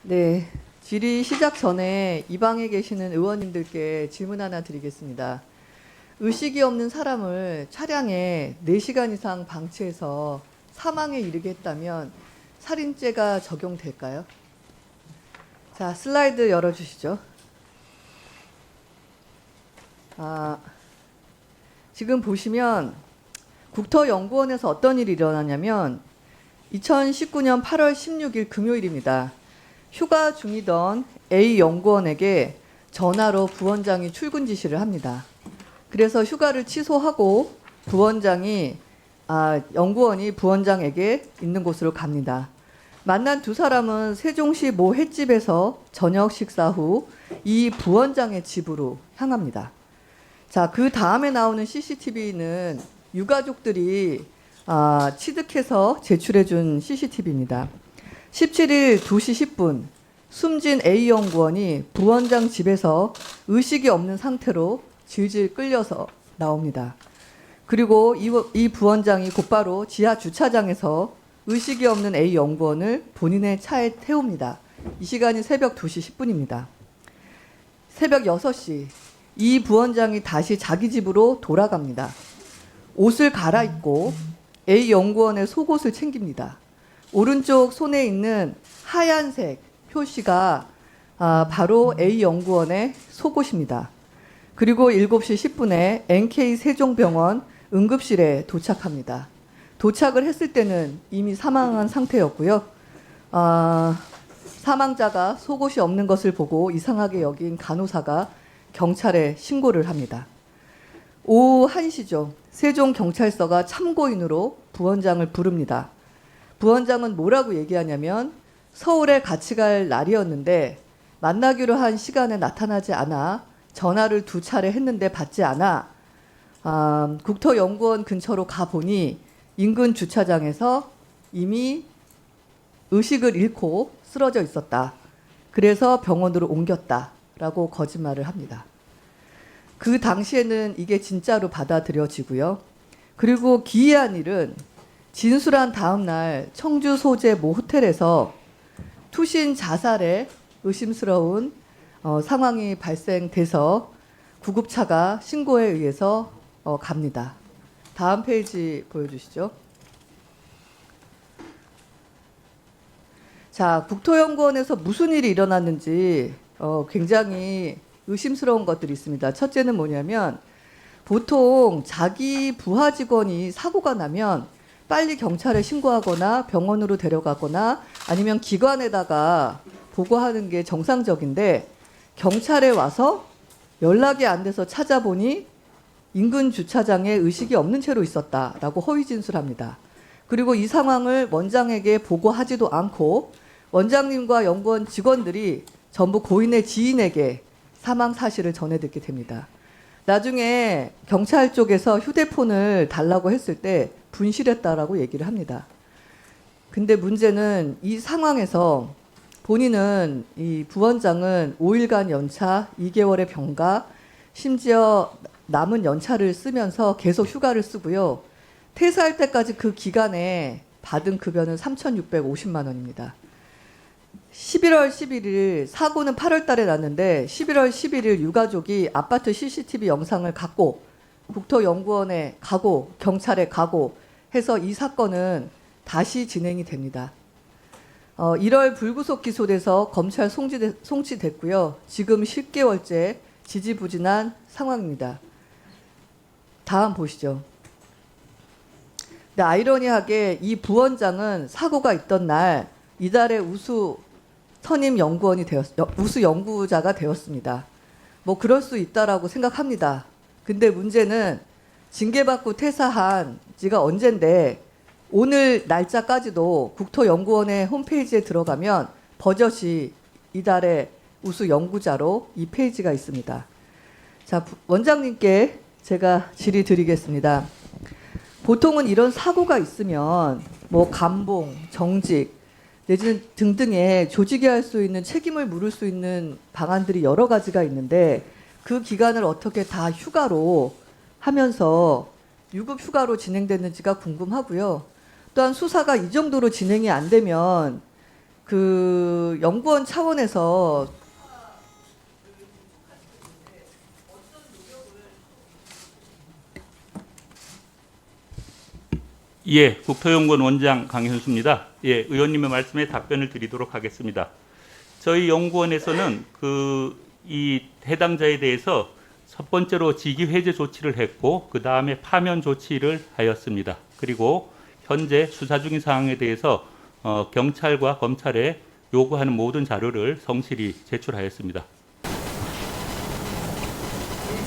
네, 질의 시작 전에 이 방에 계시는 의원님들께 질문 하나 드리겠습니다. 의식이 없는 사람을 차량에 4시간 이상 방치해서 사망에 이르게 했다면 살인죄가 적용될까요? 자, 슬라이드 열어주시죠. 지금 보시면 국토연구원에서 어떤 일이 일어나냐면 2019년 8월 16일 금요일입니다. 휴가 중이던 A 연구원에게 전화로 부원장이 출근 지시를 합니다. 그래서 휴가를 취소하고 연구원이 부원장에게 있는 곳으로 갑니다. 만난 두 사람은 세종시 모 횟집에서 저녁 식사 후 이 부원장의 집으로 향합니다. 자, 그 다음에 나오는 CCTV는 유가족들이 취득해서 제출해준 CCTV입니다. 17일 2시 10분 숨진 A 연구원이 부원장 집에서 의식이 없는 상태로 질질 끌려서 나옵니다. 그리고 이 부원장이 곧바로 지하 주차장에서 의식이 없는 A 연구원을 본인의 차에 태웁니다. 이 시간이 새벽 2시 10분입니다. 새벽 6시 이 부원장이 다시 자기 집으로 돌아갑니다. 옷을 갈아입고 A 연구원의 속옷을 챙깁니다. 오른쪽 손에 있는 하얀색 표시가 바로 A 연구원의 속옷입니다. 그리고 7시 10분에 NK 세종병원 응급실에 도착합니다. 도착을 했을 때는 이미 사망한 상태였고요. 사망자가 속옷이 없는 것을 보고 이상하게 여긴 간호사가 경찰에 신고를 합니다. 오후 1시죠. 세종경찰서가 참고인으로 부원장을 부릅니다. 부원장은 뭐라고 얘기하냐면 서울에 같이 갈 날이었는데 만나기로 한 시간에 나타나지 않아 전화를 2차례 했는데 받지 않아 국토연구원 근처로 가보니 인근 주차장에서 이미 의식을 잃고 쓰러져 있었다. 그래서 병원으로 옮겼다라고 거짓말을 합니다. 그 당시에는 이게 진짜로 받아들여지고요. 그리고 기이한 일은 진술한 다음 날 청주 소재 모 호텔에서 투신 자살에 의심스러운 상황이 발생돼서 구급차가 신고에 의해서 갑니다. 다음 페이지 보여주시죠. 자, 국토연구원에서 무슨 일이 일어났는지 굉장히 의심스러운 것들이 있습니다. 첫째는 뭐냐면 보통 자기 부하 직원이 사고가 나면 빨리 경찰에 신고하거나 병원으로 데려가거나 아니면 기관에다가 보고하는 게 정상적인데 경찰에 와서 연락이 안 돼서 찾아보니 인근 주차장에 의식이 없는 채로 있었다라고 허위 진술합니다. 그리고 이 상황을 원장에게 보고하지도 않고 원장님과 연구원 직원들이 전부 고인의 지인에게 사망 사실을 전해 듣게 됩니다. 나중에 경찰 쪽에서 휴대폰을 달라고 했을 때 분실했다라고 얘기를 합니다. 근데 문제는 이 상황에서 본인은 이 부원장은 5일간 연차, 2개월의 병가, 심지어 남은 연차를 쓰면서 계속 휴가를 쓰고요. 퇴사할 때까지 그 기간에 받은 급여는 3,650만 원입니다. 11월 11일 사고는 8월 달에 났는데 11월 11일 유가족이 아파트 CCTV 영상을 갖고 국토연구원에 가고 경찰에 가고 해서 이 사건은 다시 진행이 됩니다. 1월 불구속 기소돼서 검찰 송치됐고요. 지금 10개월째 지지부진한 상황입니다. 다음 보시죠. 근데 아이러니하게 이 부원장은 사고가 있던 날 이달의 우수 선임 연구원이 우수 연구자가 되었습니다. 뭐 그럴 수 있다라고 생각합니다. 근데 문제는 징계받고 퇴사한 지가 언젠데 오늘 날짜까지도 국토연구원의 홈페이지에 들어가면 버젓이 이달의 우수 연구자로 이 페이지가 있습니다. 자, 원장님께 제가 질의 드리겠습니다. 보통은 이런 사고가 있으면 뭐 감봉, 정직 내지는 등등의 조직이 할 수 있는 책임을 물을 수 있는 방안들이 여러 가지가 있는데 그 기간을 어떻게 다 휴가로 하면서 유급 휴가로 진행됐는지가 궁금하고요. 또한 수사가 이 정도로 진행이 안 되면 그 연구원 차원에서 예, 국토연구원 원장 강현수입니다. 예, 의원님의 말씀에 답변을 드리도록 하겠습니다. 저희 연구원에서는 이 해당자에 대해서 첫 번째로 직위 해제 조치를 했고 그 다음에 파면 조치를 하였습니다. 그리고 현재 수사 중인 사항에 대해서 경찰과 검찰에 요구하는 모든 자료를 성실히 제출하였습니다.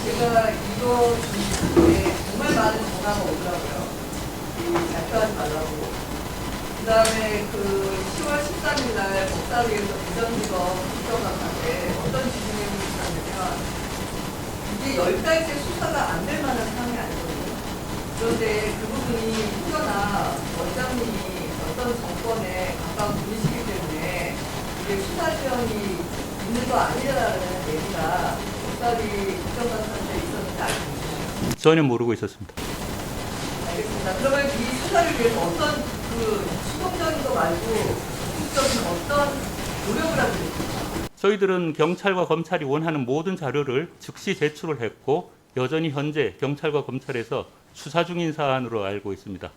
제가 이거 에 정말 많은 전화가 오더라고요. 이 발표하지 말라고. 그다음에 그 10월 13일 날 법사위에서 부정직업 국정감사에 어떤 지진이 있었냐면 이게 10달째 수사가 안 될 만한 상황이 아니거든요. 그런데 그 부분이 혹여나 원장님이 어떤 정권에 가까운 분이시기 때문에 이게 수사 지원이 있는 거 아니라는 얘기가 법사위 국정감사에 있었는지 알고 계시나요? 전혀 모르고 있었습니다. 알겠습니다. 그러면 이 수사를 위해서 어떤 수동적인 거 말고 적극적인 어떤 노력을 하고 있습니까? 저희들은 경찰과 검찰이 원하는 모든 자료를 즉시 제출을 했고 여전히 현재 경찰과 검찰에서 수사 중인 사안으로 알고 있습니다.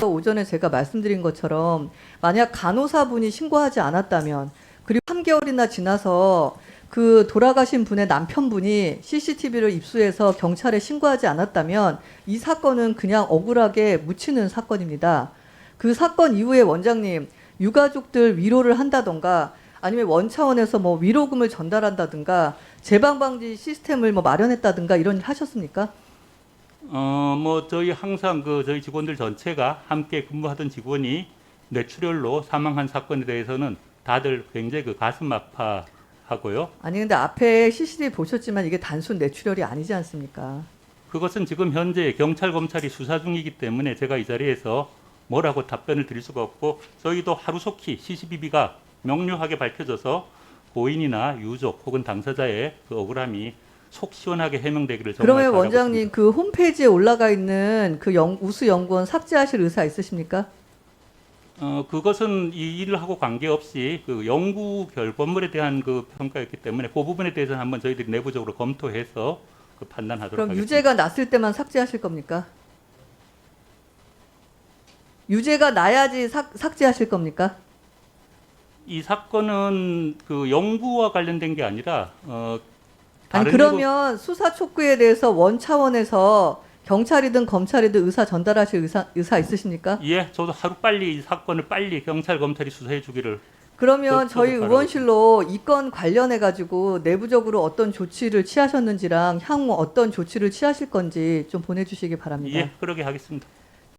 오전에 제가 말씀드린 것처럼 만약 간호사분이 신고하지 않았다면 그리고 3개월이나 지나서 그 돌아가신 분의 남편분이 CCTV를 입수해서 경찰에 신고하지 않았다면 이 사건은 그냥 억울하게 묻히는 사건입니다. 그 사건 이후에 원장님 유가족들 위로를 한다던가 아니면 원차원에서 뭐 위로금을 전달한다든가 재방 방지 시스템을 뭐 마련했다든가 이런 일 하셨습니까? 저희 항상 저희 직원들 전체가 함께 근무하던 직원이 뇌출혈로 사망한 사건에 대해서는 다들 굉장히 가슴 아파하고요. 아니 근데 앞에 CCTV 보셨지만 이게 단순 뇌출혈이 아니지 않습니까? 그것은 지금 현재 경찰 검찰이 수사 중이기 때문에 제가 이 자리에서 뭐라고 답변을 드릴 수가 없고 저희도 하루속히 CCTV가 명료하게 밝혀져서 고인이나 유족 혹은 당사자의 그 억울함이 속 시원하게 해명되기를 정말 그러면 바라고 원장님 있습니다. 그 홈페이지에 올라가 있는 그 우수 연구원 삭제하실 의사 있으십니까? 그것은 이 일을 하고 관계없이 그 연구 결과물에 대한 그 평가였기 때문에 그 부분에 대해서는 한번 저희들이 내부적으로 검토해서 그 판단하도록 그럼 하겠습니다. 유죄가 났을 때만 삭제하실 겁니까? 유죄가 나야지 삭제하실 겁니까? 이 사건은 그 연구와 관련된 게 아니라 아니 다른 그러면 수사 촉구에 대해서 원 차원에서 경찰이든 검찰이든 의사 전달하실 의사 있으십니까? 예, 저도 하루 빨리 이 사건을 빨리 경찰 검찰이 수사해 주기를. 그러면 저희 바라고 의원실로 이 건 관련해 가지고 내부적으로 어떤 조치를 취하셨는지랑 향후 어떤 조치를 취하실 건지 좀 보내주시기 바랍니다. 예, 그러게 하겠습니다.